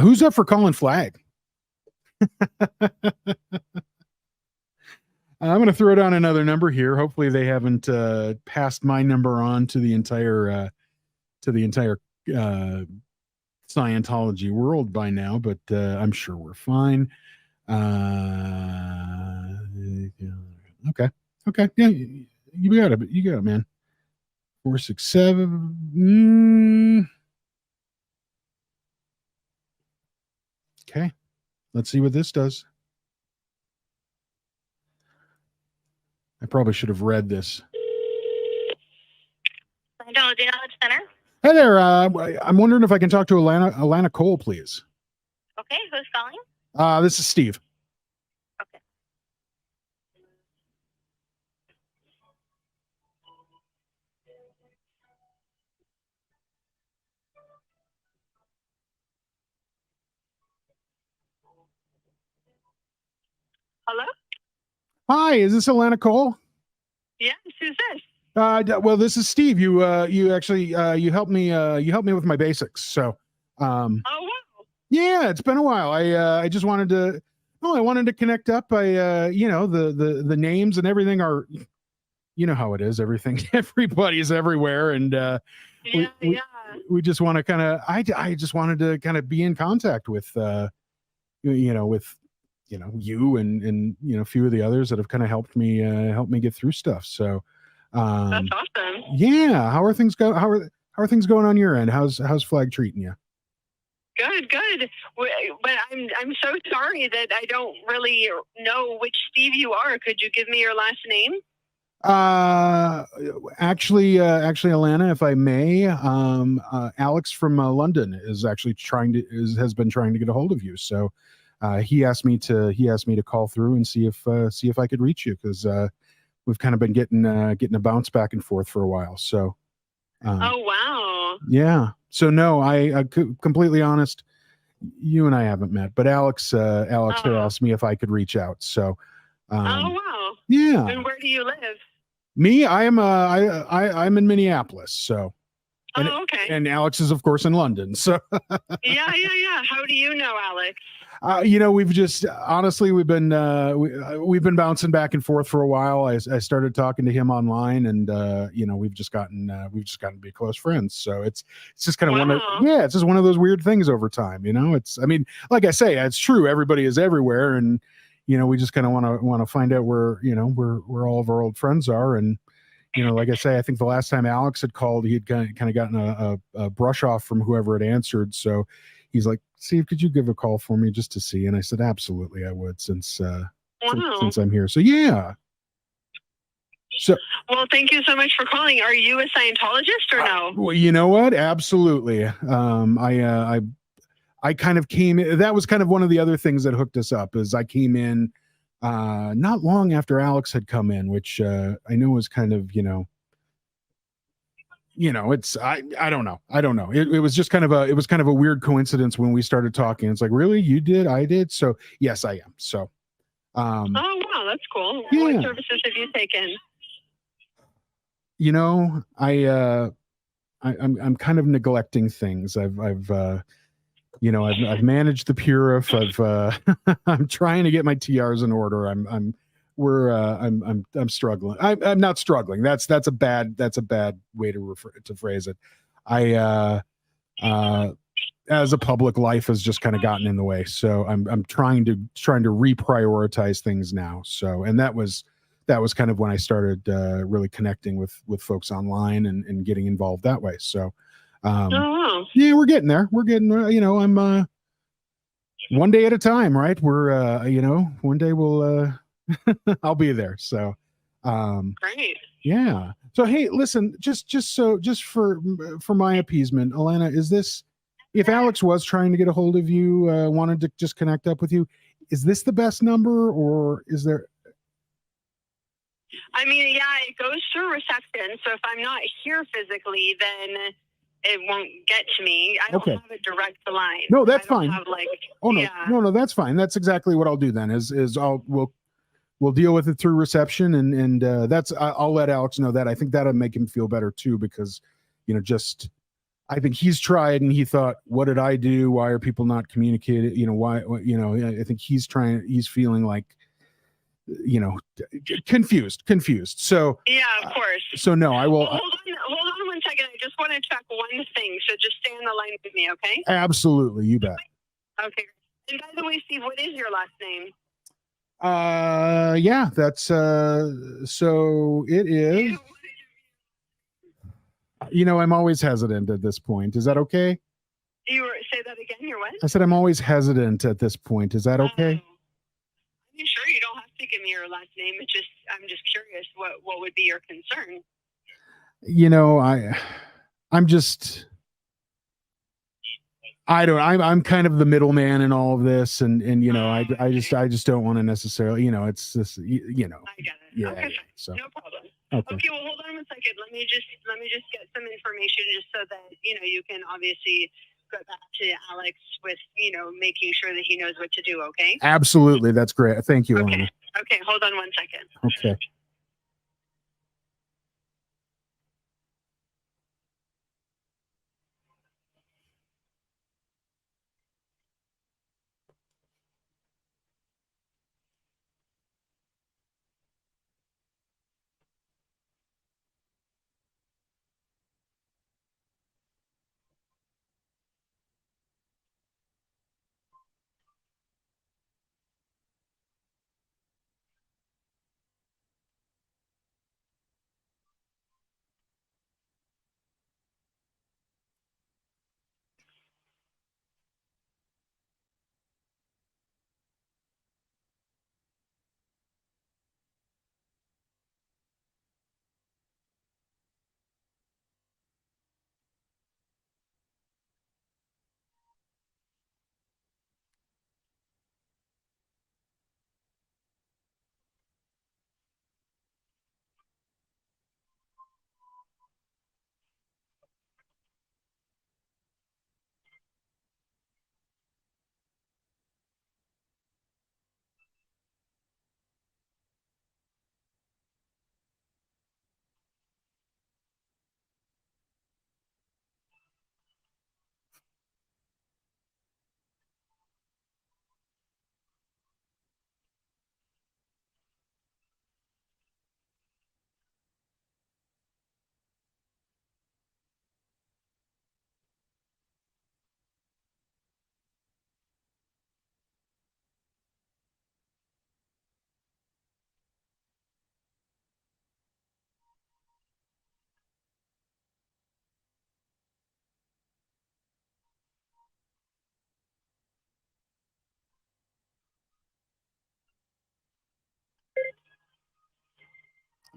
Who's up for calling flag? I'm going to throw down another number here. Hopefully they haven't passed my number on to the entire Scientology world by now, but I'm sure we're fine. Okay. Yeah, you got it, man. 467. Okay. Let's see what this does. I probably should have read this. Scientology Knowledge Center. Hey there. I'm wondering if I can talk to Alana Cole, please. Okay, who's calling? This is Steve. Okay. Hello? Hi, is this Alana Cole? Yes, who's this? Well, this is Steve. You actually you helped me with my basics. So, Oh wow. yeah, it's been a while. I just wanted to, I wanted to connect up. The names and everything are, you know how it is. Everybody's everywhere, and we just want to kind of. I just wanted to kind of be in contact with, you and a few of the others that have kind of helped me get through stuff. So. That's awesome. Yeah. How are things going? How are things going on your end? How's Flag treating you? Good. But I'm so sorry that I don't really know which Steve you are. Could you give me your last name? Actually, Alana, if I may, Alex from London is actually has been trying to get a hold of you. So, he asked me to call through and see if I could reach you, because we've kind of been getting a bounce back and forth for a while. So, oh wow. Yeah. So no, I completely honest, you and I haven't met, but Alex had asked me if I could reach out. So, oh wow. Yeah. And where do you live? Me, I'm in Minneapolis. So, okay. And Alex is of course in London. So, yeah. How do you know Alex? We've just honestly we've been bouncing back and forth for a while. I started talking to him online, and we've just gotten to be close friends. So it's just kind of it's just one of those weird things over time. Like I say, it's true. Everybody is everywhere, and we just kind of want to find out where where all of our old friends are. And like I say, I think the last time Alex had called, he had kind of gotten a brush off from whoever had answered. So he's like, Steve, could you give a call for me just to see? And I said, absolutely, I would, since I'm here. So, yeah. So, well, thank you so much for calling. Are you a Scientologist or no? Well, you know what? Absolutely. I kind of came in. That was kind of one of the other things that hooked us up, is I came in not long after Alex had come in, which I know was kind of, it's I don't know. It was just kind of a weird coincidence when we started talking. It's like, really, you did, I did. So yes, I am. So oh wow, that's cool. Yeah. What services have you taken? I'm kind of neglecting things. I've managed the Purif. I'm trying to get my TRs in order. I'm struggling. I'm not struggling. That's a bad way to phrase it. As a public life has just kind of gotten in the way. So I'm trying to reprioritize things now. So, and that was kind of when I started really connecting with folks online and getting involved that way. So, yeah, we're getting there. I'm one day at a time, right? We're one day we'll I'll be there. So, great. Yeah. So, hey, listen, just for my appeasement, Alana, is this, if Alex was trying to get a hold of you, wanted to just connect up with you, is this the best number, or is there? It goes through reception. So if I'm not here physically, then it won't get to me. I don't have a direct line. No, that's fine. No, that's fine. That's exactly what I'll do then. We'll deal with it through reception, and I'll let Alex know that. I think that'll make him feel better too, because I think he's tried and he thought, what did I do? Why are people not communicating? Why, I think he's feeling like, confused. So, Yeah, of course. So no, I will. Well, hold on 1 second. I just want to check one thing. So just stay on the line with me, okay? Absolutely. You bet. Okay. And by the way, Steve, what is your last name? Yeah, that's, so it is, I'm always hesitant at this point. Is that okay? Say that again. You're what? I said, I'm always hesitant at this point. Is that okay? I'm sure you don't have to give me your last name. I'm just curious what would be your concern. I'm kind of the middleman in all of this, and I just don't want to necessarily, it's just, I get it. Yeah. Okay, So no problem. okay. Okay, well, hold on 1 second. Let me just get some information just so that you can obviously go back to Alex with making sure that he knows what to do. Okay. Absolutely, that's great. Thank you, Okay. Alana. Okay, hold on 1 second. Okay.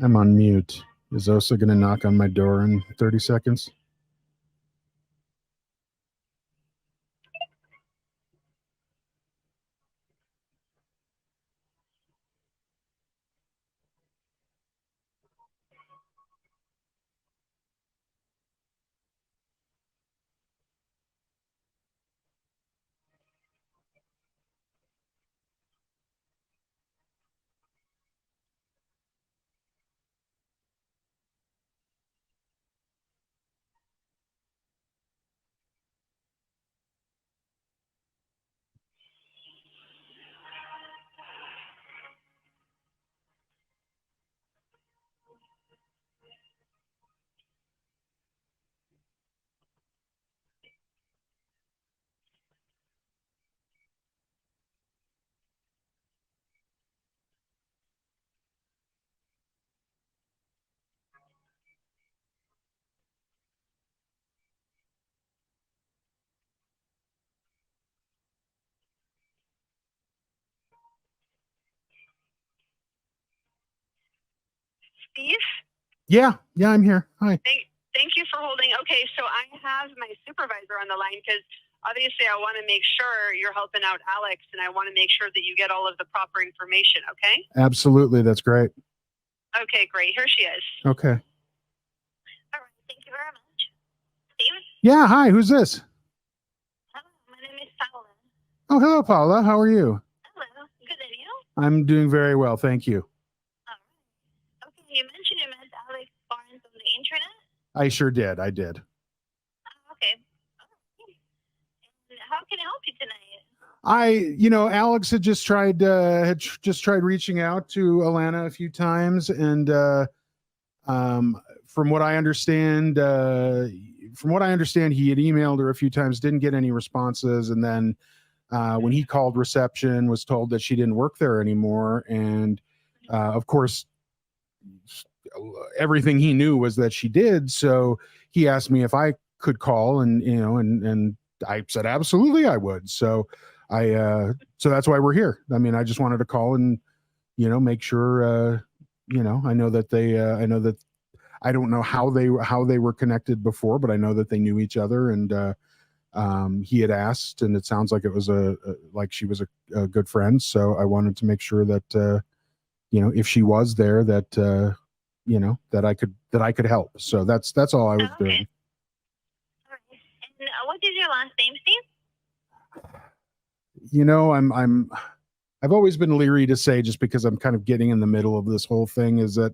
I'm on mute. Is Osa going to knock on my door in 30 seconds? Steve? Yeah, I'm here. Hi. Thank you for holding. Okay, so I have my supervisor on the line because obviously I want to make sure you're helping out Alex, and I want to make sure that you get all of the proper information, okay? Absolutely, that's great. Okay, great. Here she is. Okay. All right, thank you very much. Steve? Yeah, hi, who's this? Hello, my name is Paula. Oh, hello, Paula. How are you? Hello, good, and you? I'm doing very well, thank you. All right. Okay, you mentioned you met Alex Barnes on the internet? I sure did. I did. Okay, Alex had just tried reaching out to Alana a few times, and from what I understand, he had emailed her a few times, didn't get any responses, and then when he called reception, was told that she didn't work there anymore, and of course, everything he knew was that she did. So he asked me if I could call, and I said absolutely I would. So so that's why we're here. I mean, I just wanted to call and make sure. I know that I don't know how they were connected before, but I know that they knew each other, and he had asked, and it sounds like it was like she was a good friend. So I wanted to make sure that if she was there, that that I could help. So that's all I was doing. All right. And what is your last name, Steve? I've always been leery to say, just because I'm kind of getting in the middle of this whole thing. Is that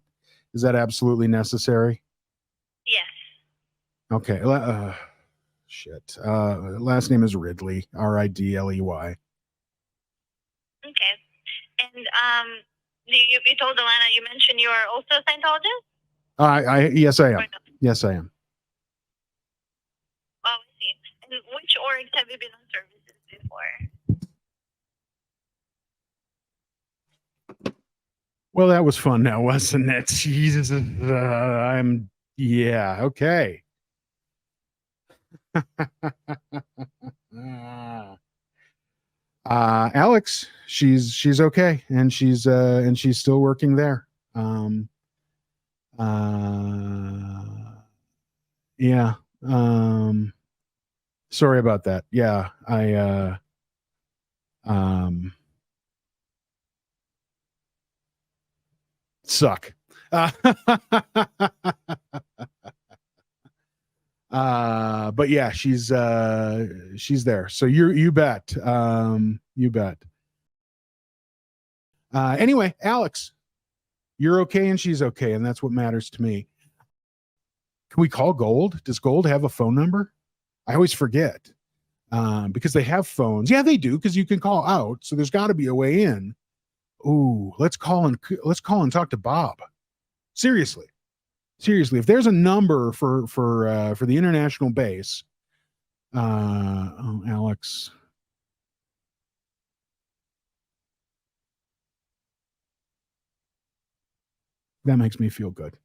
absolutely necessary? Yes. Okay. Shit. Last name is Ridley. Ridley. Okay. And you told Alana, you mentioned you are also a Scientologist? Yes, I am. Yes, I am. Oh, I see. And which orgs have you been on services before? Well, that was fun now, wasn't it? Jesus. Yeah, okay. Alex, she's okay, and she's still working there. Yeah. Sorry about that. Yeah, suck. But yeah, she's there. So you bet. You bet. Anyway, Alex, you're okay and she's okay, and that's what matters to me. Can we call Gold? Does Gold have a phone number? I always forget. Because they have phones. Yeah, they do, because you can call out. So there's got to be a way in. Ooh, let's call and talk to Bob. Seriously, if there's a number for the international base. Alex. That makes me feel good.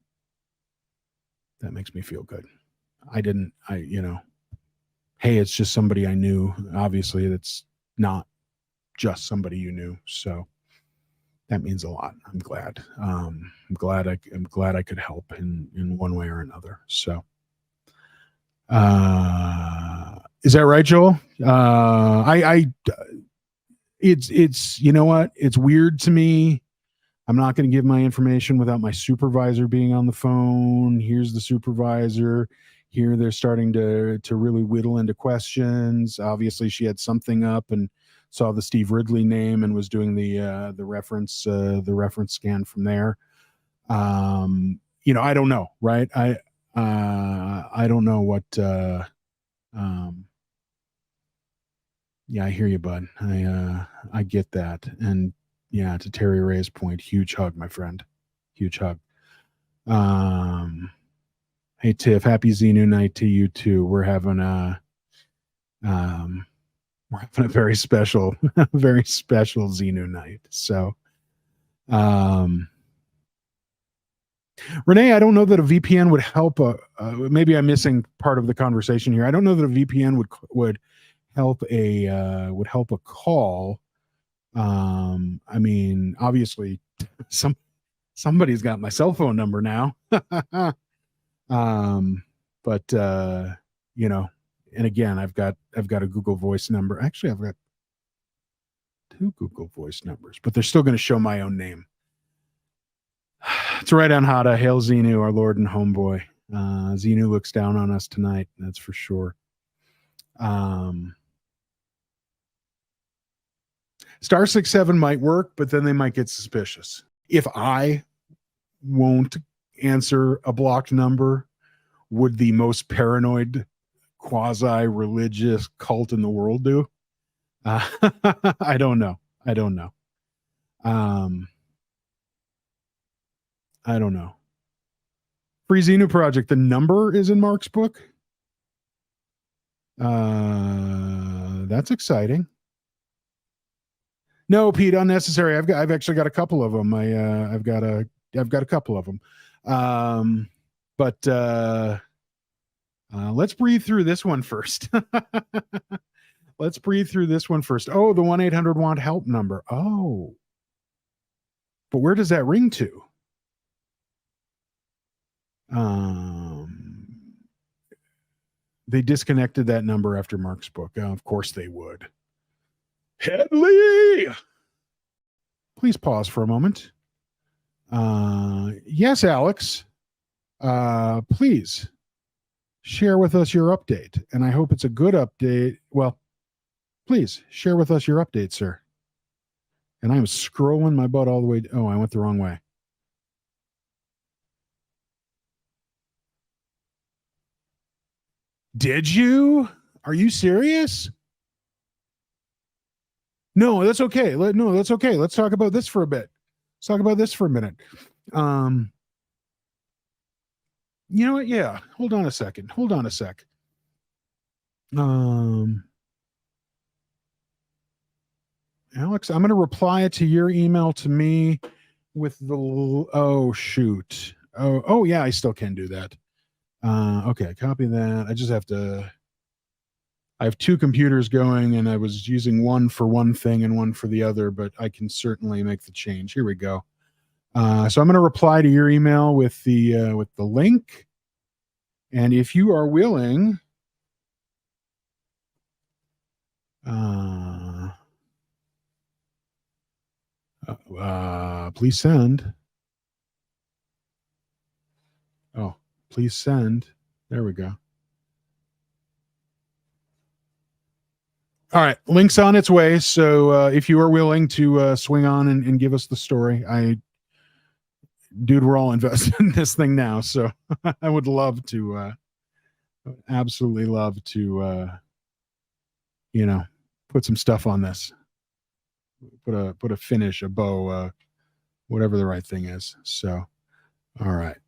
Hey, it's just somebody I knew. Obviously, it's not just somebody you knew. So that means a lot. I'm glad. I'm glad I could help in one way or another. So, is that right, Joel? It's you know what? It's weird to me. I'm not going to give my information without my supervisor being on the phone. Here's the supervisor. Here they're starting to really whittle into questions. Obviously, she had something up and saw the Steve Ridley name and was doing the reference scan from there. I don't know, right? I don't know what. Yeah, I hear you, bud. I get that, and yeah, to Terry Ray's point, huge hug, my friend, huge hug. Hey Tiff, happy Xenu night to you too. We're having a very special Xenu night. So, Renee, I don't know that a VPN would help. Maybe I'm missing part of the conversation here. I don't know that a VPN would help a call. I mean, obviously, somebody's got my cell phone number now. But and again, I've got a Google Voice number. Actually, I've got 2 Google Voice numbers, but they're still going to show my own name. It's right on Hada. Hail Xenu, our Lord and homeboy. Xenu looks down on us tonight. That's for sure. Star 67 might work, but then they might get suspicious. If I won't answer a blocked number, would the most paranoid quasi-religious cult in the world do? I don't know. I don't know. I don't know. Free Xenu project. The number is in Mark's book. That's exciting. No, Pete, unnecessary. I've actually got a couple of them. I've got a couple of them. But let's breathe through this one first. Let's breathe through this one first. Oh, the 1-800-WANT-HELP number. Oh. But where does that ring to? They disconnected that number after Mark's book. Of course they would. Headley! Please pause for a moment. Yes, Alex. Please share with us your update. And I hope it's a good update. Well, please share with us your update, sir. And I'm scrolling my butt all the way. Oh, I went the wrong way. Did you? Are you serious? No, that's okay. No, that's okay. Let's talk about this for a bit. Let's talk about this for a minute. You know what? Yeah. Hold on a second. Hold on a sec. Alex, I'm going to reply to your email to me with the, oh, shoot. Oh, yeah, I still can do that. Okay, copy that. I just have to, I have two computers going and I was using one for one thing and one for the other, but I can certainly make the change. Here we go. So I'm going to reply to your email with the link. And if you are willing, please send. Oh, please send. There we go. All right, link's on its way. So if you are willing to swing on and give us the story, dude, we're all invested in this thing now. So I would love to, absolutely love to, put some stuff on this. Put a finish, a bow, whatever the right thing is. So, all right,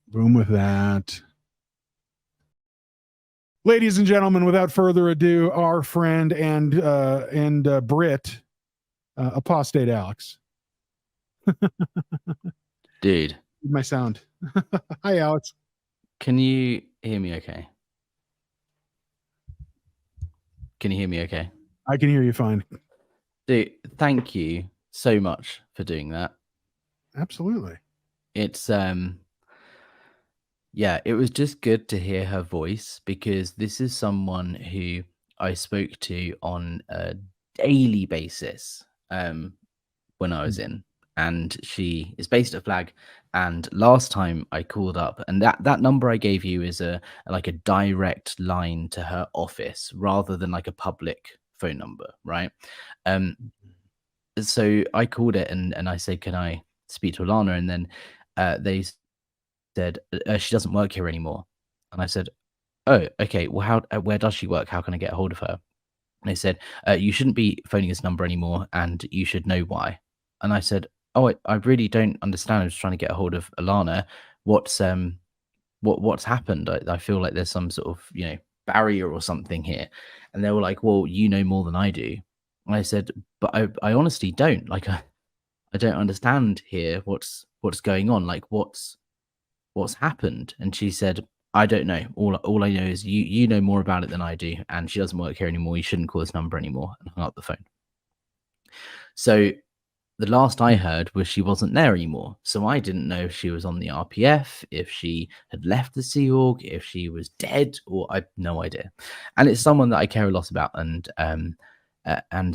boom with that. Ladies and gentlemen, without further ado, our friend and Brit, Apostate Alex. Dude. My sound. Hi, Alex. Can you hear me okay? Can you hear me okay? I can hear you fine. Dude, thank you so much for doing that. Absolutely. It's yeah, it was just good to hear her voice because this is someone who I spoke to on a daily basis when I was in, and she is based at Flag. And last time I called up, and that number I gave you is a direct line to her office rather than like a public phone number, right? So I called it and I said, can I speak to Alana? And then they said she doesn't work here anymore. And I said, oh, okay, well, where does she work? How can I get a hold of her? And they said, you shouldn't be phoning this number anymore and you should know why. And I said, oh, I really don't understand. I'm just trying to get a hold of Alana. What's happened? I feel like there's some sort of, barrier or something here. And they were like, well, you know more than I do. And I said, but I honestly don't. Like, I don't understand here what's going on. Like, what's happened? And she said, I don't know. All I know is you know more about it than I do, and she doesn't work here anymore. You shouldn't call this number anymore, and hung up the phone. So the last I heard was she wasn't there anymore. So I didn't know if she was on the RPF, if she had left the Sea Org, if she was dead, or I have no idea. And it's someone that I care a lot about, and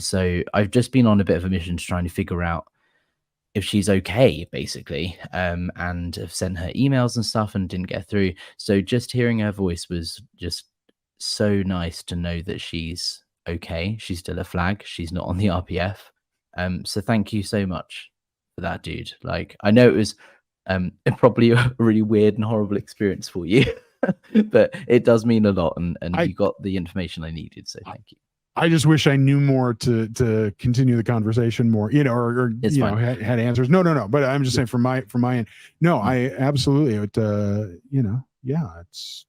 so I've just been on a bit of a mission to try and figure out if she's okay, basically, and have sent her emails and stuff and didn't get through. So just hearing her voice was just so nice to know that she's okay. She's still a Flag. She's not on the RPF. So thank you so much for that, dude. Like, I know it was probably a really weird and horrible experience for you, but it does mean a lot, and you got the information I needed. So thank you. I just wish I knew more to continue the conversation more, or It's you fine. know, had answers. No. But I'm just saying from my end. No, I absolutely it. Yeah, it's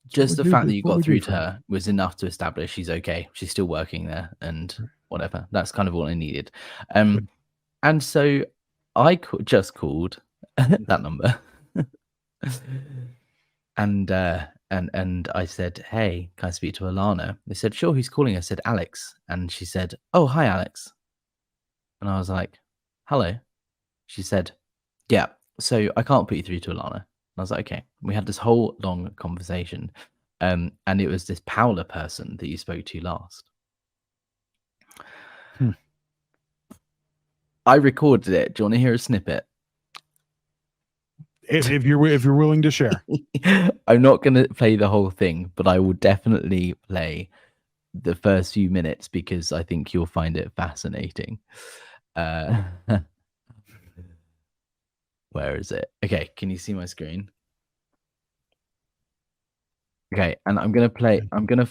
Just the fact that you what got we do through to for them. her was enough to establish she's okay. She's still working there and whatever. That's kind of all I needed. Good. And so I just called that number. And I said, "Hey, can I speak to Alana?" They said, "Sure, who's calling?" I said, "Alex." And she said, "Oh, hi, Alex." And I was like, "Hello." She said, "Yeah, so I can't put you through to Alana." And I was like, "Okay." We had this whole long conversation. And it was this Paola person that you spoke to last. I recorded it. Do you want to hear a snippet? If you're willing to share. I'm not going to play the whole thing, but I will definitely play the first few minutes because I think you'll find it fascinating. Where is it? Okay, can you see my screen? Okay, and I'm gonna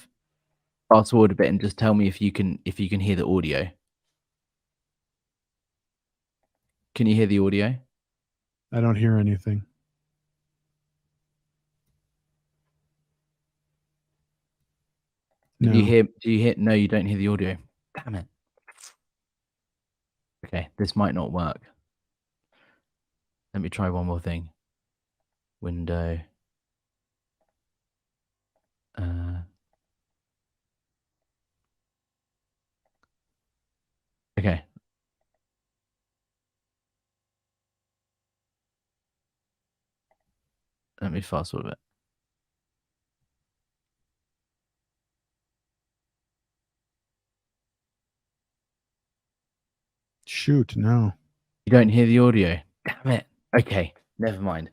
fast forward a bit and just tell me if you can hear the audio. Can you hear the audio? I don't hear anything. No. Do you hear? No, you don't hear the audio. Damn it. Okay, this might not work. Let me try one more thing. Window. Okay. Let me fast forward a bit. Shoot, no. You don't hear the audio. Damn it. Okay, never mind.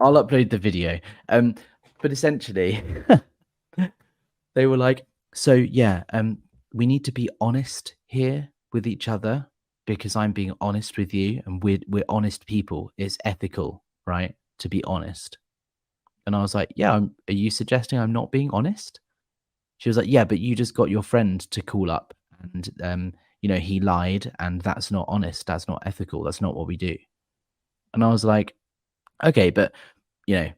I'll upload the video. But essentially, they were like, "So yeah, we need to be honest here with each other because I'm being honest with you, and we're honest people. It's ethical, right, to be honest." And I was like, "Yeah, are you suggesting I'm not being honest?" She was like, "Yeah, but you just got your friend to call up, and he lied, and that's not honest. That's not ethical. That's not what we do." And I was like, "Okay, but I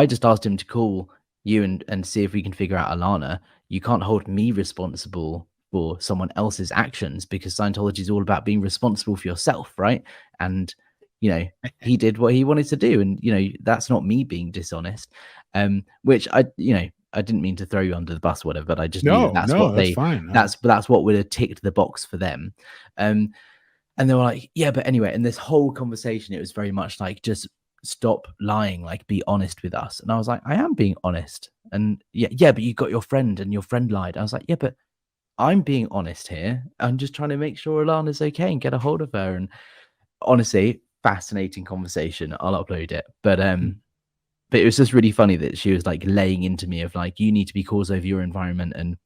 just asked him to call you and see if we can figure out Alana. You can't hold me responsible for someone else's actions because Scientology is all about being responsible for yourself, right?" And he did what he wanted to do, and that's not me being dishonest. Which I didn't mean to throw you under the bus, or whatever, but I just knew that's what that's fine. that's what would have ticked the box for them. And they were like, "Yeah, but anyway," in this whole conversation, it was very much like, just stop lying, like, be honest with us. And I was like, I am being honest. And yeah, but you got your friend and your friend lied. I was like, yeah, but I'm being honest here. I'm just trying to make sure Alana's okay and get a hold of her. And honestly, fascinating conversation. I'll upload it. But it was just really funny that she was like laying into me of like, you need to be cause over your environment and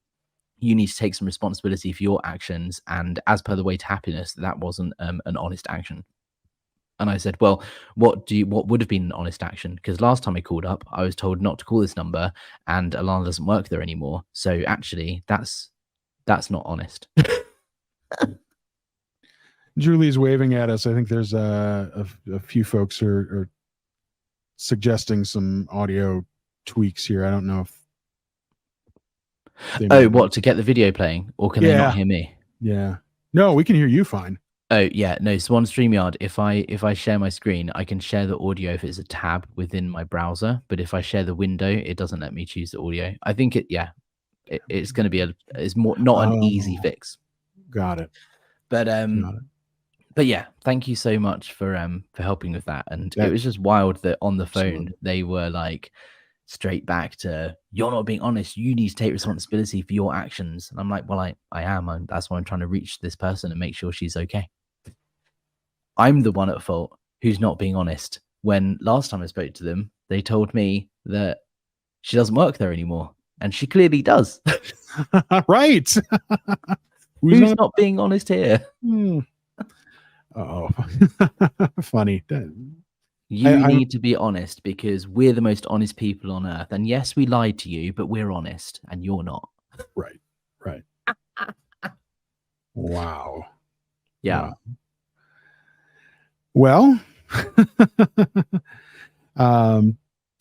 you need to take some responsibility for your actions. And as per the way to happiness, that wasn't an honest action. And I said, "Well, what would have been an honest action? Because last time I called up, I was told not to call this number, and Alana doesn't work there anymore. So actually, that's not honest." Julie's waving at us. I think there's a few folks are suggesting some audio tweaks here. I don't know if what, to get the video playing, or can they not hear me? Yeah. No, we can hear you fine. Oh yeah, no. So on StreamYard, if I share my screen, I can share the audio if it's a tab within my browser. But if I share the window, it doesn't let me choose the audio. I think it's going to be it's more not an easy fix. Got it. But yeah, thank you so much for helping with that. And it was just wild that on the phone they were like straight back to, "You're not being honest. You need to take responsibility for your actions." And I'm like, well, I am. That's why I'm trying to reach this person and make sure she's okay. I'm the one at fault who's not being honest. When last time I spoke to them, they told me that she doesn't work there anymore, and she clearly does. Right. Who's not being honest here? Oh, funny. You need to be honest because we're the most honest people on earth. And yes, we lied to you, but we're honest, and you're not. Right. Wow. Yeah. Wow. Well,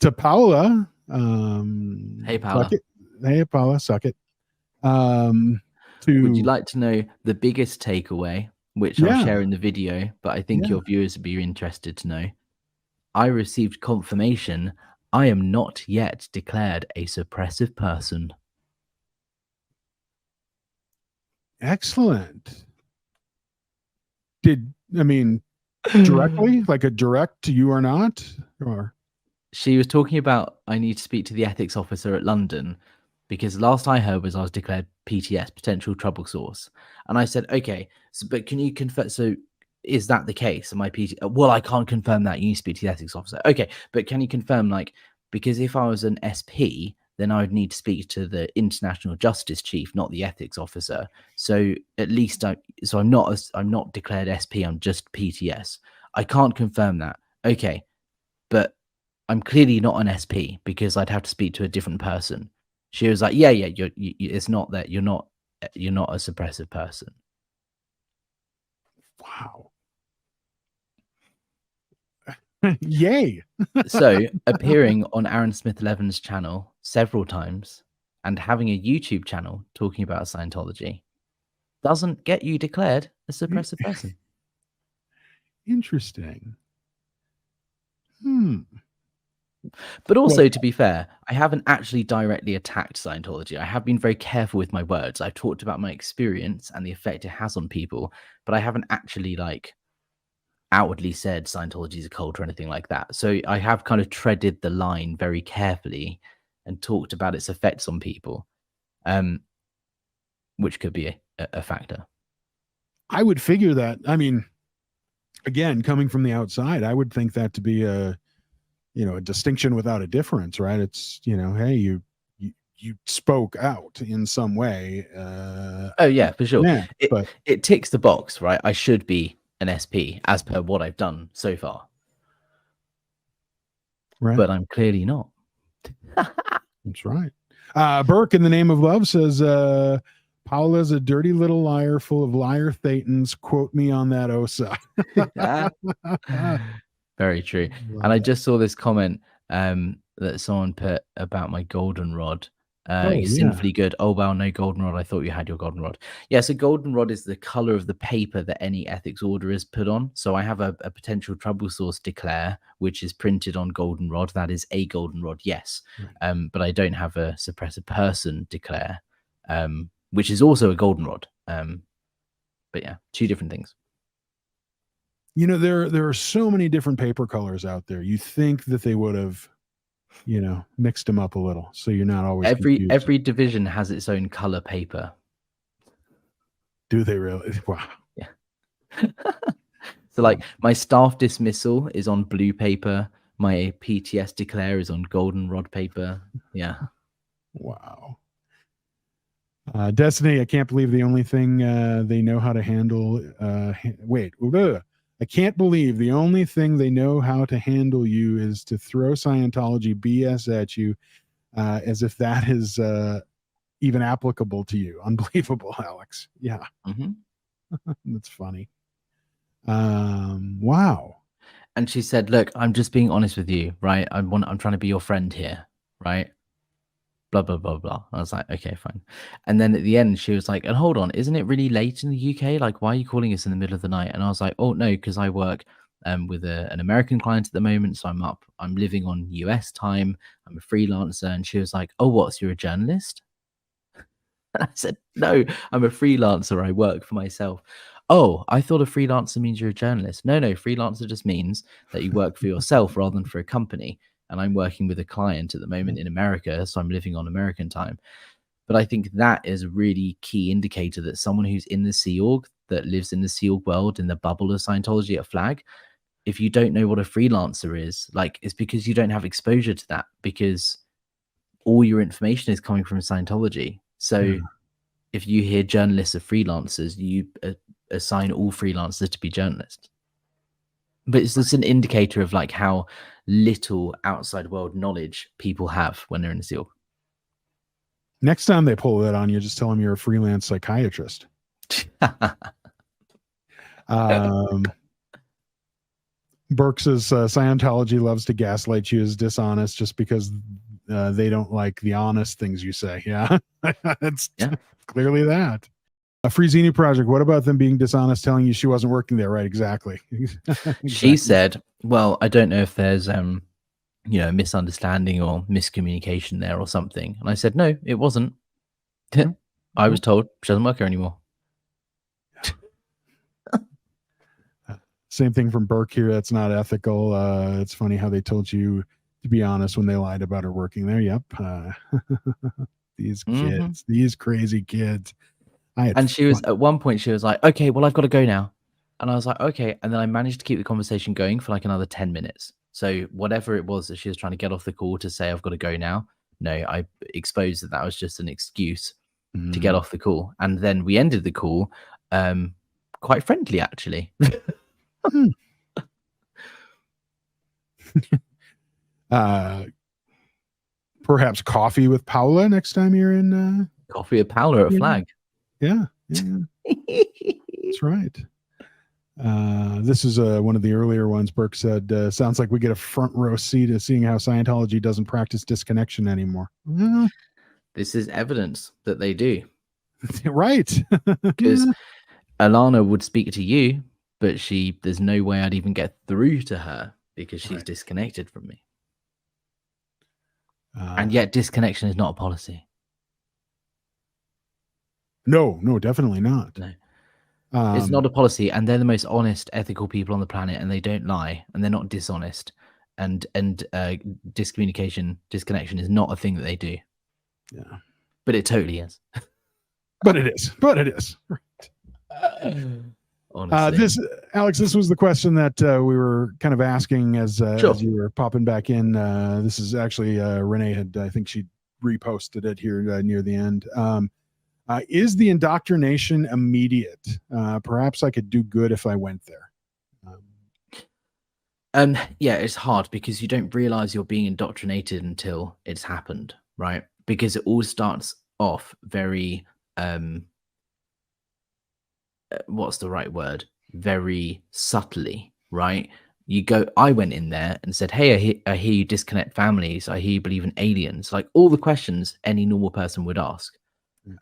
to Paula, Hey, suck Paula. it. Hey, Paula, suck it. Would you like to know the biggest takeaway, which I'll share in the video, but I think your viewers would be interested to know? I received confirmation I am not yet declared a suppressive person. Excellent. Directly, like a direct to you or not? Or she was talking about I need to speak to the ethics officer at London because last I heard was I was declared PTS, potential trouble source. And I said, okay, but can you confirm? So is that the case? Am I PT? Well, I can't confirm that. You need to speak to the ethics officer. Okay, but can you confirm, like, because if I was an SP, then I would need to speak to the international justice chief, not the ethics officer. So at least I'm not declared SP. I'm just PTS. I can't confirm that. Okay, but I'm clearly not an SP because I'd have to speak to a different person. She was like, yeah, it's not that you're not a suppressive person. wow. Yay. So appearing on Aaron Smith 11's channel several times and having a YouTube channel talking about Scientology doesn't get you declared a suppressive person. Interesting. But also, to be fair, I haven't actually directly attacked Scientology. I have been very careful with my words. I've talked about my experience and the effect it has on people, but I haven't actually like outwardly said Scientology is a cult or anything like that. So I have kind of treaded the line very carefully and talked about its effects on people, which could be a factor. I would figure that. I mean, again, coming from the outside, I would think that to be a distinction without a difference, right? It's, hey, you spoke out in some way. Oh yeah, for sure. Yeah, it ticks the box, right? I should be an SP as per what I've done so far. Right. But I'm clearly not. That's right. Burke, in the name of love, says, Paula's a dirty little liar full of liar thetans. Quote me on that, Osa. Very true. And I just saw this comment that someone put about my goldenrod. Sinfully good. Oh, wow, no goldenrod. I thought you had your goldenrod. Yeah, so goldenrod is the color of the paper that any ethics order is put on. So I have a potential trouble source declare, which is printed on goldenrod. That is a goldenrod, yes. But I don't have a suppressive person declare, which is also a goldenrod. But yeah, two different things. There are so many different paper colors out there. You think that they would have, mixed them up a little, so you're not always confused. Every division has its own color paper. Do they really? Wow. Yeah. So like my staff dismissal is on blue paper. My PTS declare is on goldenrod paper. Yeah. Wow. Destiny, I can't believe the only thing they know how to handle. I can't believe the only thing they know how to handle you is to throw Scientology BS at you, as if that is even applicable to you. Unbelievable, Alex. Yeah. That's funny. Wow. And she said, look, I'm just being honest with you, right? I'm trying to be your friend here, right? Blah, blah, blah, blah. I was like, okay, fine. And then at the end, she was like, and hold on, isn't it really late in the UK? Like, why are you calling us in the middle of the night? And I was like, oh, no, because I work with an American client at the moment. So I'm living on US time. I'm a freelancer. And she was like, oh, what? So you're a journalist? And I said, no, I'm a freelancer. I work for myself. Oh, I thought a freelancer means you're a journalist. No, freelancer just means that you work for yourself rather than for a company. And I'm working with a client at the moment in America, so I'm living on American time. But I think that is a really key indicator that someone who's in the Sea Org, that lives in the Sea Org world, in the bubble of Scientology at Flag, if you don't know what a freelancer is, like, it's because you don't have exposure to that, because all your information is coming from Scientology. So if you hear journalists are freelancers, you assign all freelancers to be journalists. But it's just an indicator of like how little outside world knowledge people have when they're in the SEAL. Next time they pull that on you, just tell them you're a freelance psychiatrist. Burke says Scientology loves to gaslight you as dishonest just because they don't like the honest things you say. Yeah, it's clearly that. A Free Xenu Project. What about them being dishonest, telling you she wasn't working there? Right, exactly. Exactly. She said, "Well, I don't know if there's misunderstanding or miscommunication there or something." And I said, "No, it wasn't. I was told she doesn't work here anymore." Same thing from Burke here. That's not ethical. It's funny how they told you to be honest when they lied about her working there. Yep. These kids, these crazy kids. And she was at one point, she was like, "Okay, well, I've got to go now." And I was like, "Okay." And then I managed to keep the conversation going for like another 10 minutes. So whatever it was that she was trying to get off the call to say, "I've got to go now." No, I exposed that was just an excuse to get off the call. And then we ended the call quite friendly, actually. Perhaps coffee with Paula next time you're in coffee with Paula at Flag. Yeah. That's right. This is one of the earlier ones. Burke said, sounds like we get a front row seat to seeing how Scientology doesn't practice disconnection anymore. This is evidence that they do. Right. Because Alana would speak to you, but there's no way I'd even get through to her because she's disconnected from me. And yet disconnection is not a policy. No, definitely not. No. It's not a policy, and they're the most honest, ethical people on the planet, and they don't lie, and they're not dishonest. And disconnection is not a thing that they do. Yeah. But it totally is. But it is. Honestly. Alex, this was the question that we were kind of asking as you were popping back in. This is actually Renee had, I think she reposted it here near the end. Is the indoctrination immediate? Perhaps I could do good if I went there. Yeah, it's hard because you don't realize you're being indoctrinated until it's happened, right? Because it all starts off very what's the right word? Very subtly, right? I went in there and said, "Hey, I hear you disconnect families. I hear you believe in aliens." Like all the questions any normal person would ask.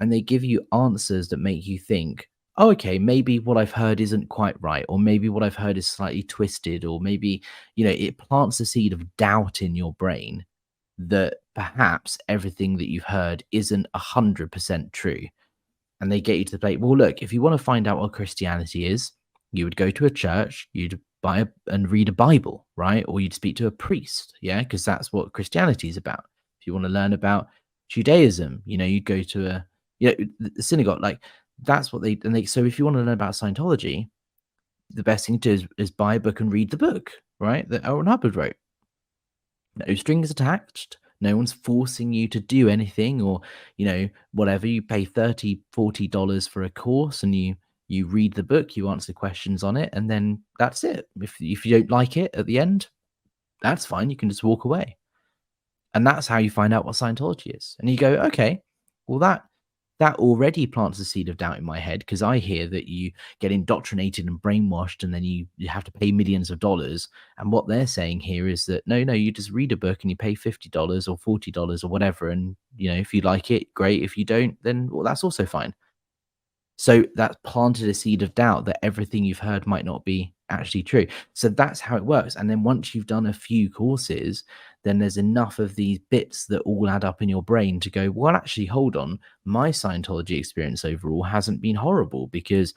And they give you answers that make you think, "Oh, okay, maybe what I've heard isn't quite right, or maybe what I've heard is slightly twisted, or maybe, it plants a seed of doubt in your brain that perhaps everything that you've heard isn't 100% true." And they get you to the place, well, look, if you want to find out what Christianity is, you would go to a church, you'd buy and read a Bible, right? Or you'd speak to a priest, because that's what Christianity is about. If you want to learn about Judaism, you'd go to the synagogue. Like that's what so if you want to learn about Scientology, the best thing to do is buy a book and read the book, right? That Owen Hubbard wrote. No strings attached. No one's forcing you to do anything, or whatever. You pay $30-$40 for a course, and you read the book, you answer questions on it, and then that's it. If you don't like it at the end, that's fine. You can just walk away. And that's how you find out what Scientology is. And you go, okay, well that already plants a seed of doubt in my head, because I hear that you get indoctrinated and brainwashed, and then you have to pay millions of dollars. And what they're saying here is that no, you just read a book and you pay $50 or $40 or whatever, and if you like it, great. If you don't, then that's also fine. So that planted a seed of doubt that everything you've heard might not be actually true. So that's how it works. And then once you've done a few courses, then there's enough of these bits that all add up in your brain to go, well, actually, hold on. My Scientology experience overall hasn't been horrible, because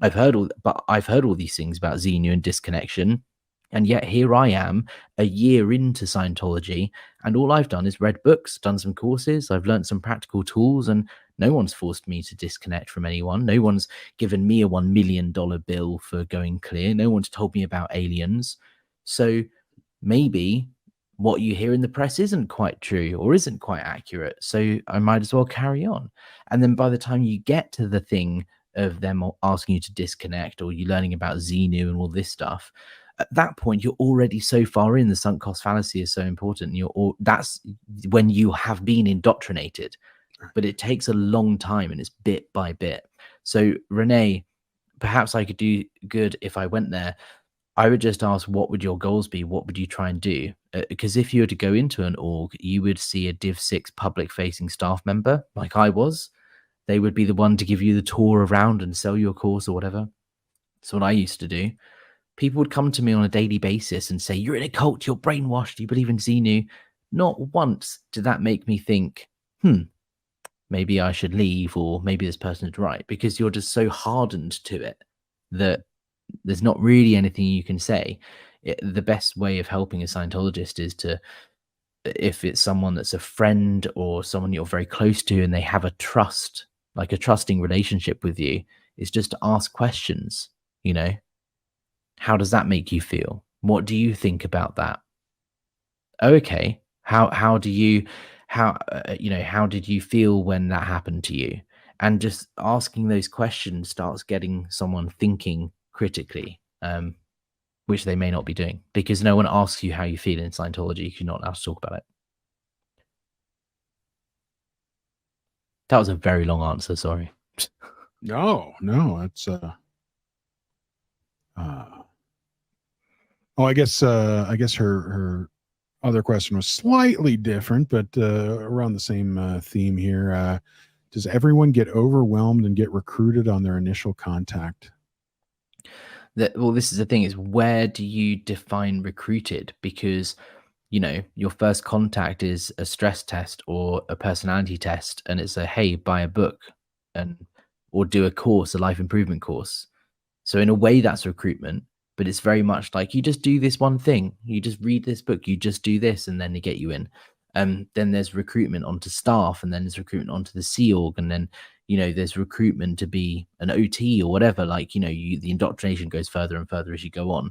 I've heard all these things about Xenu and disconnection. And yet here I am a year into Scientology, and all I've done is read books, done some courses, I've learned some practical tools, and no one's forced me to disconnect from anyone. No one's given me a $1 million bill for going clear. No one's told me about aliens. So maybe what you hear in the press isn't quite true or isn't quite accurate. So I might as well carry on. And then by the time you get to the thing of them asking you to disconnect, or you learning about Xenu and all this stuff, at that point, you're already so far in. The sunk cost fallacy is so important. That's when you have been indoctrinated. But it takes a long time, and it's bit by bit. So Renee, perhaps I could do good if I went there. I would just ask, what would your goals be? What would you try and do? Because if you were to go into an org, you would see a Div 6 public facing staff member like I was. They would be the one to give you the tour around and sell you a course or whatever. That's what I used to do. People would come to me on a daily basis and say, you're in a cult, you're brainwashed, you believe in Xenu. Not once did that make me think, maybe I should leave, or maybe this person is right, because you're just so hardened to it that there's not really anything you can say. The best way of helping a Scientologist is to, if it's someone that's a friend or someone you're very close to and they have a trust, like a trusting relationship with you, is just to ask questions, you know. How does that make you feel? What do you think about that? Okay. How did you feel when that happened to you? And just asking those questions starts getting someone thinking critically, which they may not be doing, because no one asks you how you feel in Scientology if you're not allowed to talk about it. That was a very long answer. Sorry. No, it's I guess her other question was slightly different, but around the same theme here. Does everyone get overwhelmed and get recruited on their initial contact? Well, this is the thing, is where do you define recruited? Because, you know, your first contact is a stress test or a personality test, and it's a, hey, buy a book or do a course, a life improvement course. So in a way that's recruitment, but it's very much like, you just do this one thing, you just read this book, you just do this, and then they get you in. Then there's recruitment onto staff, and then there's recruitment onto the Sea Org, and then, you know, there's recruitment to be an OT or whatever. Like, you know, the indoctrination goes further and further as you go on.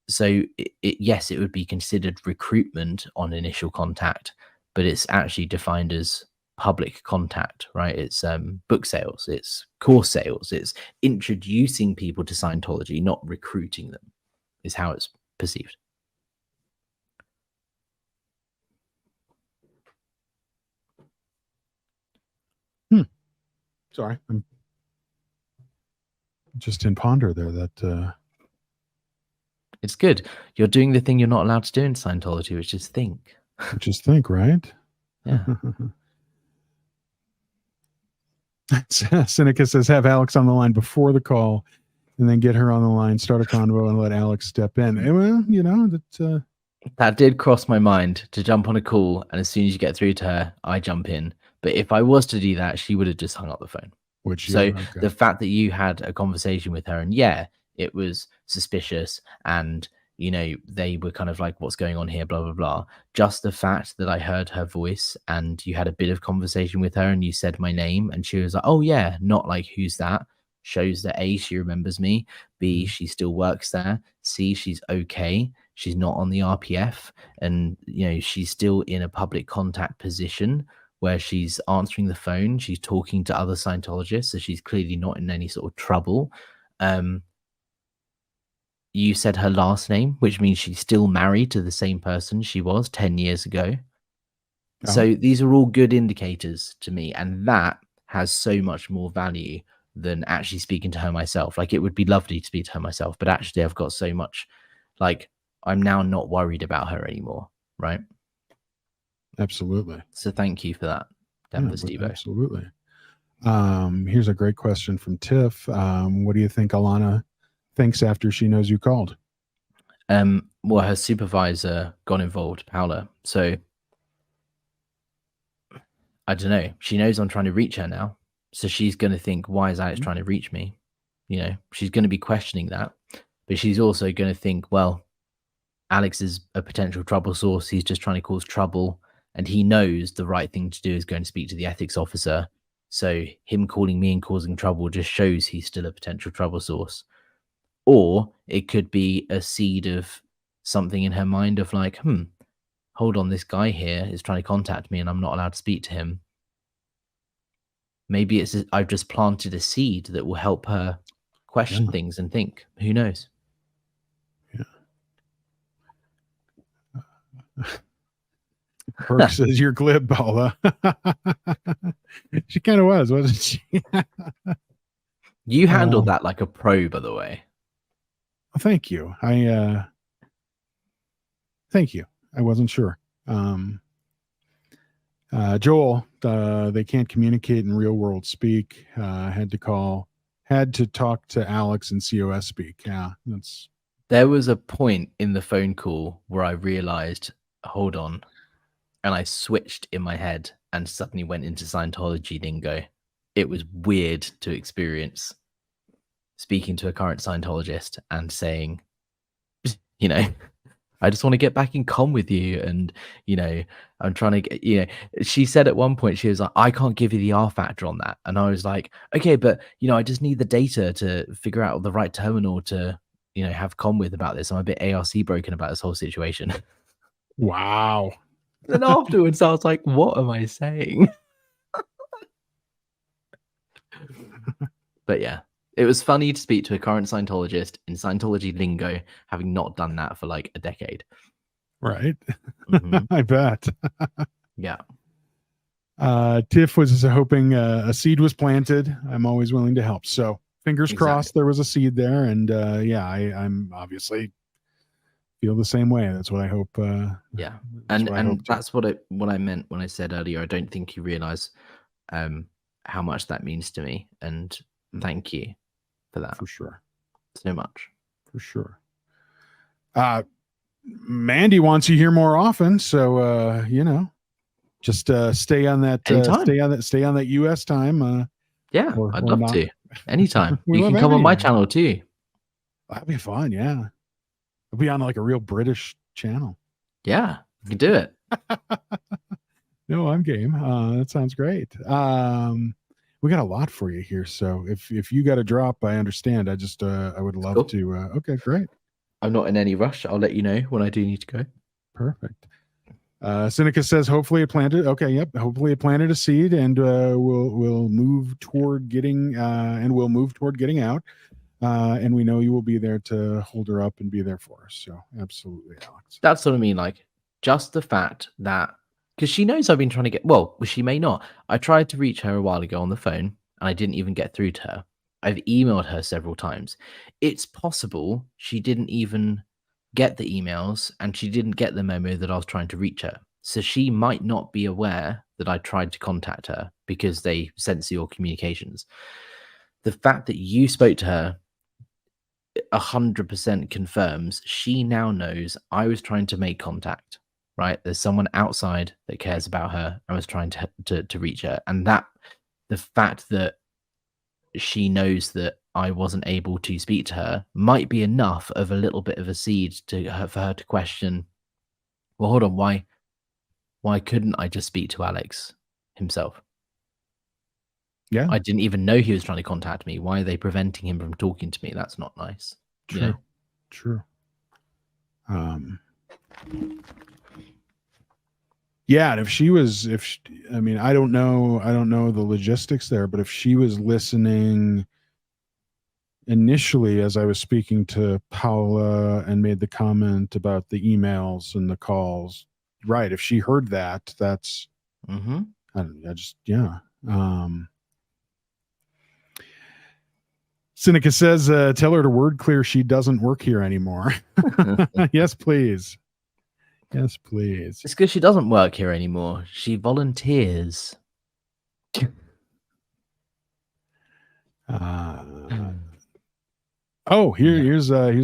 So yes, it would be considered recruitment on initial contact, but it's actually defined as public contact, right? It's book sales, it's course sales, it's introducing people to Scientology, not recruiting them, is how it's perceived. Sorry, I'm just in ponder there. That it's good. You're doing the thing you're not allowed to do in Scientology, which is think. Right? Yeah. Seneca says, have Alex on the line before the call, and then get her on the line, start a convo, and let Alex step in. And, well, you know, that did cross my mind, to jump on a call, and as soon as you get through to her, I jump in. But if I was to do that, she would have just hung up the phone. The fact that you had a conversation with her, and yeah, it was suspicious, and, you know, they were kind of like, what's going on here, blah, blah, blah. Just the fact that I heard her voice and you had a bit of conversation with her and you said my name and she was like, oh yeah, not like, who's that? Shows that A, she remembers me, B, she still works there, C, she's okay, she's not on the RPF, and, you know, she's still in a public contact position where she's answering the phone, she's talking to other Scientologists, so she's clearly not in any sort of trouble. You said her last name, which means she's still married to the same person she was 10 years ago. Oh. So these are all good indicators to me, and that has so much more value than actually speaking to her myself. Like, it would be lovely to speak to her myself, but actually I've got so much, like, I'm now not worried about her anymore, right? Absolutely. So thank you for that, Denver Steve. Absolutely. Here's a great question from Tiff. What do you think Alana thinks after she knows you called? Well, her supervisor got involved, Paula. So I don't know. She knows I'm trying to reach her now. So she's going to think, why is Alex trying to reach me? You know, she's going to be questioning that. But she's also going to think, well, Alex is a potential trouble source. He's just trying to cause trouble. And he knows the right thing to do is go and speak to the ethics officer. So him calling me and causing trouble just shows he's still a potential trouble source. Or it could be a seed of something in her mind of like, hold on, this guy here is trying to contact me and I'm not allowed to speak to him. Maybe it's I've just planted a seed that will help her question things and think. Who knows? Yeah. Perk says you're glib, Paula. She kind of was, wasn't she? You handled that like a pro, by the way. Thank you. Thank you. I wasn't sure. Joel, they can't communicate in real world speak. Had to talk to Alex in COS speak. Yeah, There was a point in the phone call where I realized, hold on, and I switched in my head and suddenly went into Scientology lingo. It was weird to experience speaking to a current Scientologist and saying, you know, I just want to get back in comm with you. And, you know, I'm trying to get, you know, she said at one point, she was like, I can't give you the R factor on that. And I was like, okay, but, you know, I just need the data to figure out the right terminal to, you know, have comm with about this. I'm a bit ARC broken about this whole situation. wow. Then afterwards, I was like, what am I saying? But yeah, it was funny to speak to a current Scientologist in Scientology lingo, having not done that for like a decade. Right. I bet. Yeah. Tiff was hoping a seed was planted. I'm always willing to help. So fingers crossed there was a seed there. And yeah, I'm obviously feel the same way. That's what I hope. Yeah. And that's what I meant when I said earlier, I don't think you realize how much that means to me. And thank you for that. For sure. So much. For sure. Mandy wants you here more often. So, you know, just stay on that, stay on that US time. Yeah, I'd love to. Anytime. You can come on my channel too. That'd be fun. Yeah. I'll be on like a real British channel. Yeah, you can do it. No, I'm game. That sounds great. We got a lot for you here. So if you got to drop, I understand. I just, I would love to. Okay, great. I'm not in any rush. I'll let you know when I do need to go. Perfect. Seneca says, hopefully it planted. Okay. Yep. Hopefully it planted a seed and we'll move toward getting, out. And we know you will be there to hold her up and be there for us. So absolutely, Alex. That's what I mean. Like just the fact that, because she knows I've been trying to get, well, she may not. I tried to reach her a while ago on the phone and I didn't even get through to her. I've emailed her several times. It's possible she didn't even get the emails and she didn't get the memo that I was trying to reach her. So she might not be aware that I tried to contact her because they censor your communications. The fact that you spoke to her 100% confirms she now knows I was trying to make contact, right? There's someone outside that cares about her. I was trying to reach her. And that the fact that she knows that I wasn't able to speak to her might be enough of a little bit of a seed for her to question, well, hold on, why couldn't I just speak to Alex himself? Yeah. I didn't even know he was trying to contact me. Why are they preventing him from talking to me? That's not nice. True. You know? True. Yeah, and I mean, I don't know the logistics there, but if she was listening initially as I was speaking to Paula and made the comment about the emails and the calls, right? If she heard that, that's, Seneca says, tell her to word clear she doesn't work here anymore. Yes, please. Yes, please. It's because she doesn't work here anymore. She volunteers. Here's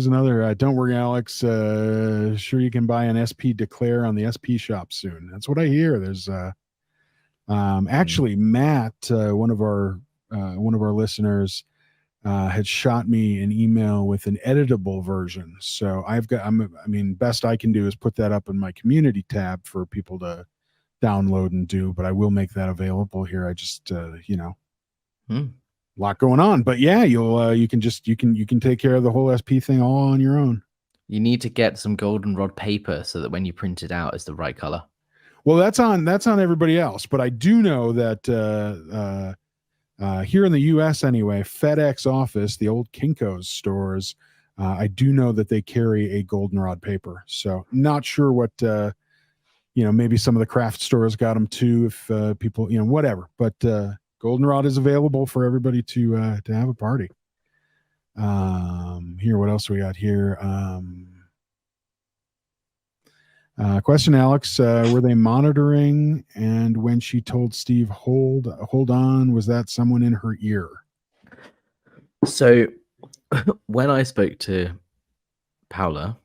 another. Don't worry, Alex. Sure, you can buy an SP Declare on the SP shop soon. That's what I hear. There's actually Matt, one of our listeners, had shot me an email with an editable version. So best I can do is put that up in my community tab for people to download and do, but I will make that available here. I just, a lot going on, but yeah, you can take care of the whole SP thing all on your own. You need to get some goldenrod paper so that when you print it out, it's the right color. Well, that's on everybody else, but I do know that, here in the U.S. anyway, FedEx office, the old Kinko's stores, I do know that they carry a goldenrod paper. So not sure what, maybe some of the craft stores got them too, if people, whatever. But Goldenrod is available for everybody to have a party. Here, what else we got here? Question, Alex, were they monitoring? And when she told Steve, hold on, was that someone in her ear? So when I spoke to Paula,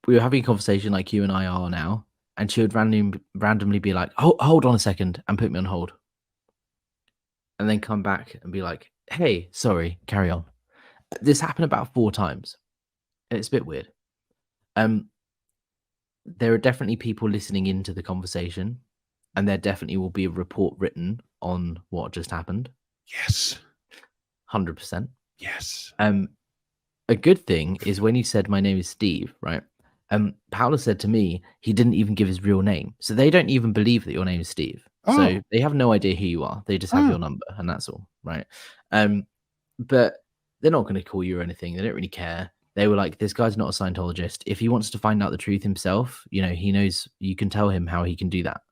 we were having a conversation like you and I are now, and she would randomly be like, hold on a second, and put me on hold. And then come back and be like, hey, sorry, carry on. This happened about 4 times. And it's a bit weird. There are definitely people listening into the conversation, and there definitely will be a report written on what just happened. Yes. 100%. Yes. A good thing is when you said my name is Steve, right? Paula said to me he didn't even give his real name. So they don't even believe that your name is Steve. Oh. So they have no idea who you are. They just have your number, and that's all, right? But they're not going to call you or anything. They don't really care. They were like, this guy's not a Scientologist. If he wants to find out the truth himself, you know, he knows, you can tell him how he can do that.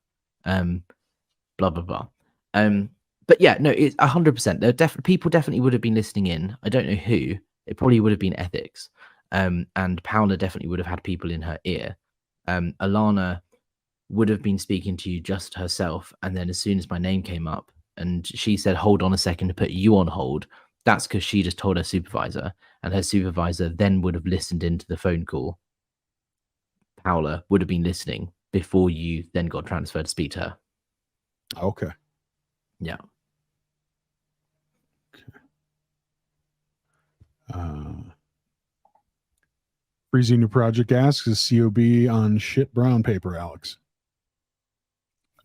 Blah, blah, blah. But yeah, no, it's 100%. People definitely would have been listening in. I don't know who. It probably would have been ethics. And Paula definitely would have had people in her ear. Alana would have been speaking to you just herself. And then as soon as my name came up and she said, hold on a second to put you on hold, that's because she just told her supervisor, and her supervisor then would have listened into the phone call. Paula would have been listening before you then got transferred to speak to her. Okay. Yeah. Freezing New Project asks, is COB on shit brown paper, Alex?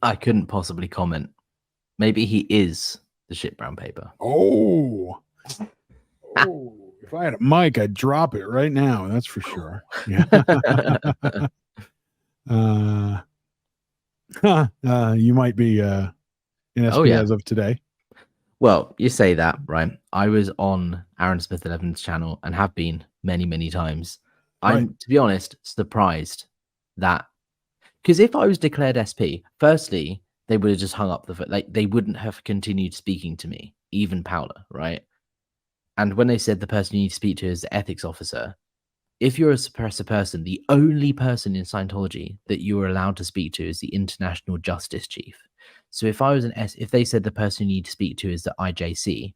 I couldn't possibly comment. Maybe he is the shit brown paper. Oh, if I had a mic, I'd drop it right now. That's for sure. Yeah. You might be in SP as of today. Well, you say that, right? I was on Aaron Smith 11's channel and have been many, many times. I'm, to be honest, surprised that, because if I was declared SP, firstly, they would have just hung up they wouldn't have continued speaking to me, even Paula, right? And when they said the person you need to speak to is the ethics officer, if you're a suppressor person, the only person in Scientology that you are allowed to speak to is the International Justice Chief. So if I was if they said the person you need to speak to is the IJC,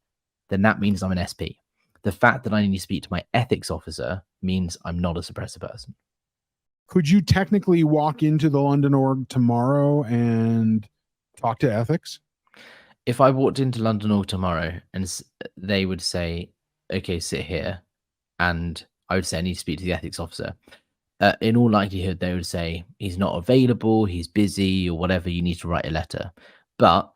then that means I'm an SP. The fact that I need to speak to my ethics officer means I'm not a suppressor person. Could you technically walk into the London org tomorrow and talk to ethics? If I walked into London org tomorrow and they would say, okay, sit here, and I would say I need to speak to the ethics officer, in all likelihood, they would say he's not available, he's busy, or whatever, you need to write a letter. But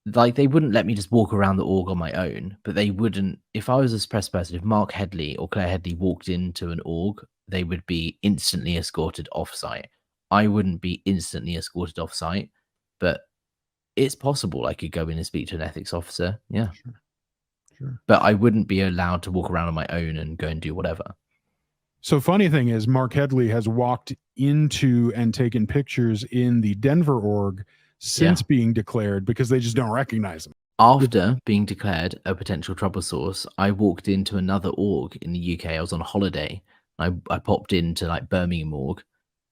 like, they wouldn't let me just walk around the org on my own, but they wouldn't, if I was a suppressed person, if Mark Headley or Claire Headley walked into an org, they would be instantly escorted off site. I wouldn't be instantly escorted off site, but it's possible I could go in and speak to an ethics officer. Yeah. Sure. But I wouldn't be allowed to walk around on my own and go and do whatever. So funny thing is, Mark Headley has walked into and taken pictures in the Denver org since being declared because they just don't recognize him. After being declared a potential trouble source, I walked into another org in the UK. I was on holiday. I popped into like Birmingham org,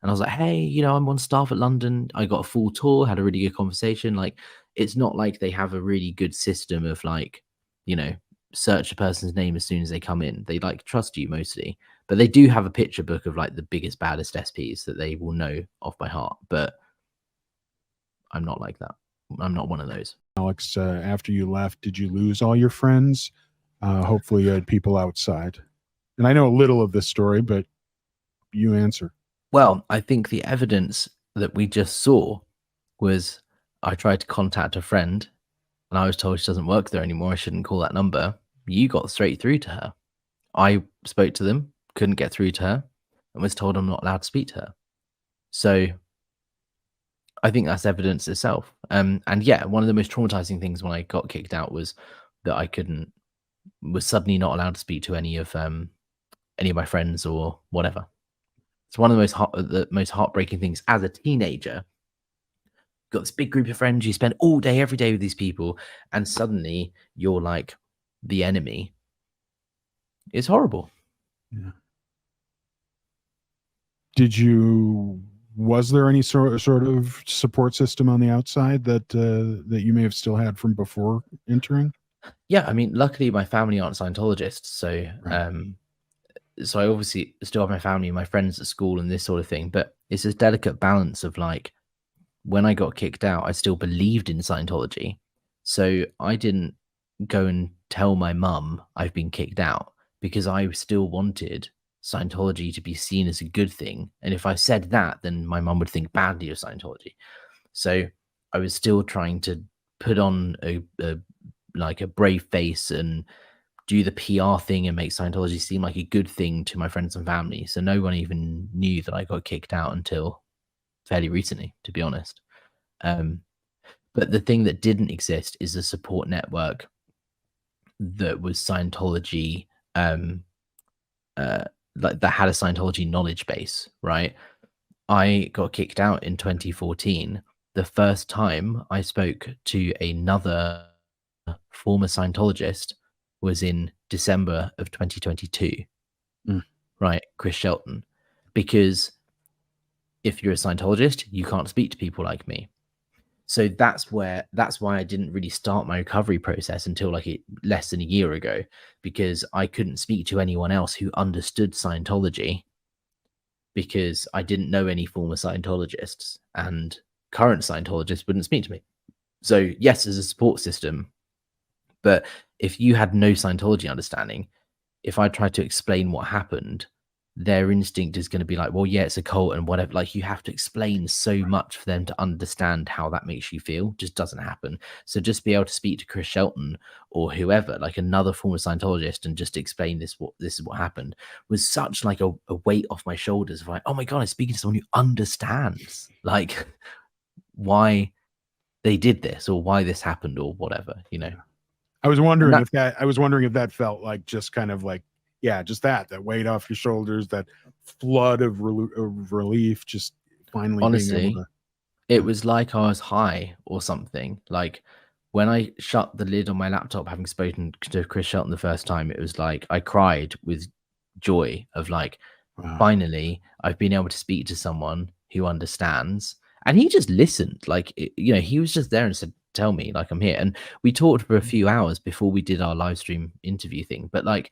and I was like, hey, you know, I'm on staff at London. I got a full tour, had a really good conversation. Like, it's not like they have a really good system of like, you know, search a person's name as soon as they come in. They like trust you mostly, but they do have a picture book of like the biggest, baddest SPs that they will know off by heart. But I'm not like that. I'm not one of those. Alex, after you left, did you lose all your friends? Hopefully you had people outside. And I know a little of this story, but you answer. Well, I think the evidence that we just saw was I tried to contact a friend and I was told she doesn't work there anymore. I shouldn't call that number. You got straight through to her. I spoke to them, couldn't get through to her, and was told I'm not allowed to speak to her. So I think that's evidence itself. And yeah, one of the most traumatizing things when I got kicked out was that I was suddenly not allowed to speak to any of my friends or whatever. It's one of the most heartbreaking things as a teenager got this big group of friends, you spend all day, every day with these people, and suddenly you're like the enemy. It's horrible. Yeah. Was there any sort of support system on the outside that that you may have still had from before entering? Yeah, I mean, luckily my family aren't Scientologists, so Right. so I obviously still have my family and my friends at school and this sort of thing, but it's this delicate balance of like, when I got kicked out, I still believed in Scientology. So I didn't go and tell my mum I've been kicked out because I still wanted Scientology to be seen as a good thing. And if I said that, then my mum would think badly of Scientology. So I was still trying to put on a like a brave face and do the PR thing and make Scientology seem like a good thing to my friends and family. So no one even knew that I got kicked out until fairly recently, to be honest. But the thing that didn't exist is a support network that was Scientology, like that had a Scientology knowledge base, right? I got kicked out in 2014. The first time I spoke to another former Scientologist was in December of 2022, right? Chris Shelton. Because if you're a Scientologist, you can't speak to people like me. So that's why I didn't really start my recovery process until like less than a year ago, because I couldn't speak to anyone else who understood Scientology because I didn't know any former Scientologists, and current Scientologists wouldn't speak to me. So yes, there's a support system, but if you had no Scientology understanding, if I tried to explain what happened, their instinct is going to be like, well, yeah, it's a cult and whatever. Like, you have to explain so much for them to understand how that makes you feel. Just doesn't happen. So just be able to speak to Chris Shelton or whoever, like another former Scientologist, and just explain this is what happened, was such like a weight off my shoulders of like, oh my God, I'm speaking to someone who understands like why they did this or why this happened or whatever, you know. I was wondering if that felt like just kind of like, yeah, just that weight off your shoulders, that flood of relief, just finally Honestly, being able to. it was like I was high or something. Like when I shut the lid on my laptop, having spoken to Chris Shelton the first time, it was like I cried with joy of like, Wow. Finally, I've been able to speak to someone who understands. And he just listened. Like, you know, he was just there and said, tell me, like, I'm here. And we talked for a few hours before we did our live stream interview thing. But like,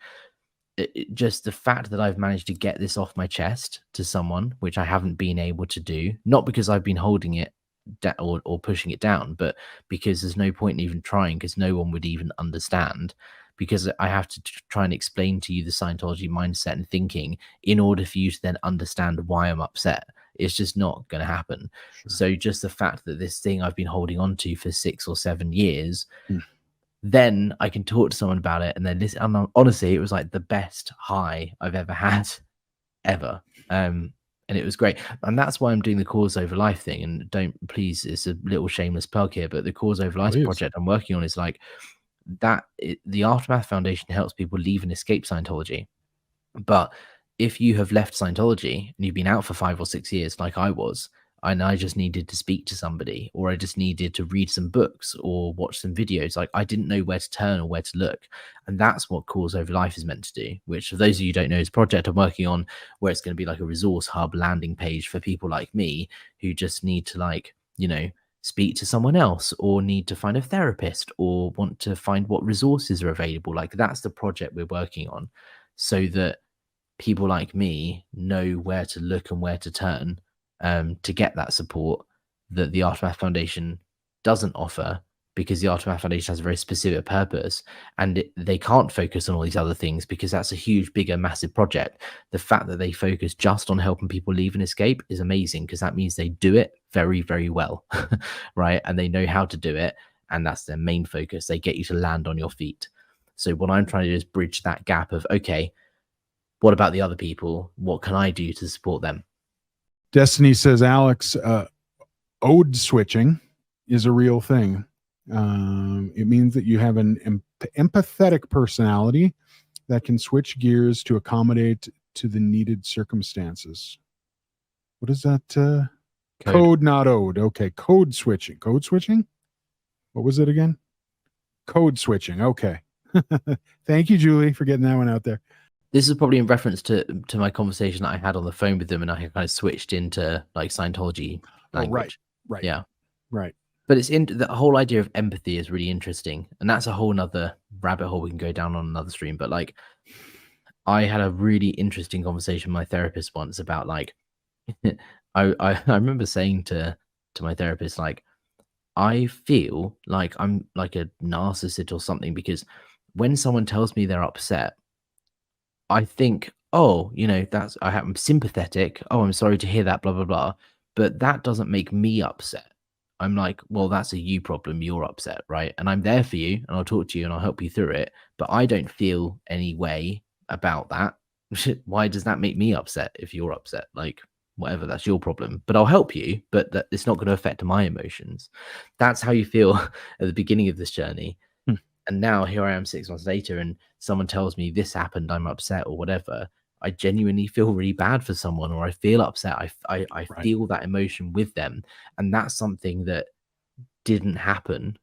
just the fact that I've managed to get this off my chest to someone, which I haven't been able to do, not because I've been holding it or pushing it down, but because there's no point in even trying, because no one would even understand, because I have to try and explain to you the Scientology mindset and thinking in order for you to then understand why I'm upset. It's just not going to happen. Sure. So just the fact that this thing I've been holding on to for 6 or 7 years, then I can talk to someone about it, and then listen. And honestly, it was like the best high I've ever had, ever. And it was great. And that's why I'm doing the Cause Over Life thing. And please, it's a little shameless plug here, but the Cause Over Life project I'm working on is like that. The Aftermath Foundation helps people leave and escape Scientology. But if you have left Scientology and you've been out for 5 or 6 years, like I was, and I just needed to speak to somebody, or I just needed to read some books or watch some videos, like I didn't know where to turn or where to look. And that's what Cause Over Life is meant to do, which, for those of you who don't know, is a project I'm working on where it's going to be like a resource hub landing page for people like me who just need to, like, you know, speak to someone else or need to find a therapist or want to find what resources are available. Like, that's the project we're working on, so that people like me know where to look and where to turn to get that support that the Aftermath Foundation doesn't offer, because the Aftermath Foundation has a very specific purpose, and they can't focus on all these other things because that's a huge, bigger, massive project. The fact that they focus just on helping people leave and escape is amazing, because that means they do it very, very well, right? And they know how to do it, and that's their main focus. They get you to land on your feet. So what I'm trying to do is bridge that gap of, okay, what about the other people? What can I do to support them? Destiny says, Alex, ode switching is a real thing. It means that you have an empathetic personality that can switch gears to accommodate to the needed circumstances. What does that Code, not ode. Okay. Code switching. Code switching? What was it again? Code switching. Okay. Thank you, Julie, for getting that one out there. This is probably in reference to my conversation that I had on the phone with them, and I kind of switched into like Scientology language. Right. Yeah. Right. But it's the whole idea of empathy is really interesting, and that's a whole nother rabbit hole we can go down on another stream. But like, I had a really interesting conversation with my therapist once about like, I remember saying to my therapist, like, I feel like I'm like a narcissist or something, because when someone tells me they're upset, I think, oh, I'm sympathetic. Oh, I'm sorry to hear that, blah, blah, blah. But that doesn't make me upset. I'm like, well, that's a you problem. You're upset, right? And I'm there for you, and I'll talk to you and I'll help you through it. But I don't feel any way about that. Why does that make me upset if you're upset? Like, whatever, that's your problem. But I'll help you, but it's not going to affect my emotions. That's how you feel at the beginning of this journey. And now here I am 6 months later, and someone tells me this happened, I'm upset or whatever. I genuinely feel really bad for someone, or I feel upset. I Right. feel that emotion with them. And that's something that didn't happen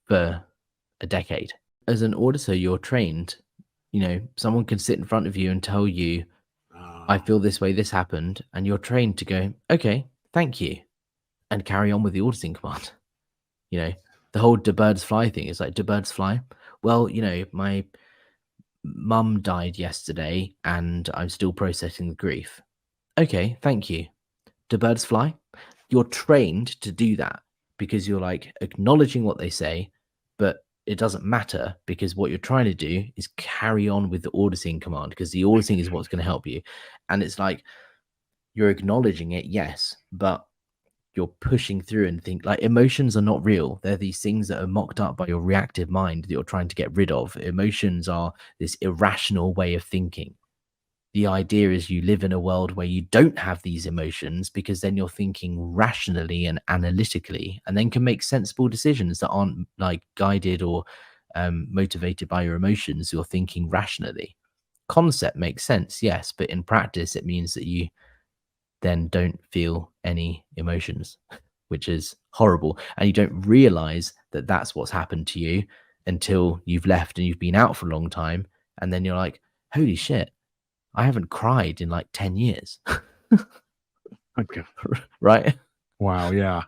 for a decade. As an auditor, you're trained, someone can sit in front of you and tell you, I feel this way, this happened. And you're trained to go, okay, thank you, and carry on with the auditing command. The whole do birds fly thing is like, do birds fly? Well, my mum died yesterday and I'm still processing the grief. Okay, thank you. Do birds fly? You're trained to do that because you're like acknowledging what they say, but it doesn't matter, because what you're trying to do is carry on with the auditing command, because the auditing is what's going to help you. And it's like, you're acknowledging it, yes, but you're pushing through and think like emotions are not real. They're these things that are mocked up by your reactive mind that you're trying to get rid of. Emotions are this irrational way of thinking. The idea is you live in a world where you don't have these emotions, because then you're thinking rationally and analytically, and then can make sensible decisions that aren't like guided or motivated by your emotions. You're thinking rationally. Concept makes sense, yes, but in practice it means that you then don't feel any emotions, which is horrible. And you don't realize that that's what's happened to you until you've left and you've been out for a long time. And then you're like, holy shit, I haven't cried in like 10 years. Okay. Right? Wow. Yeah.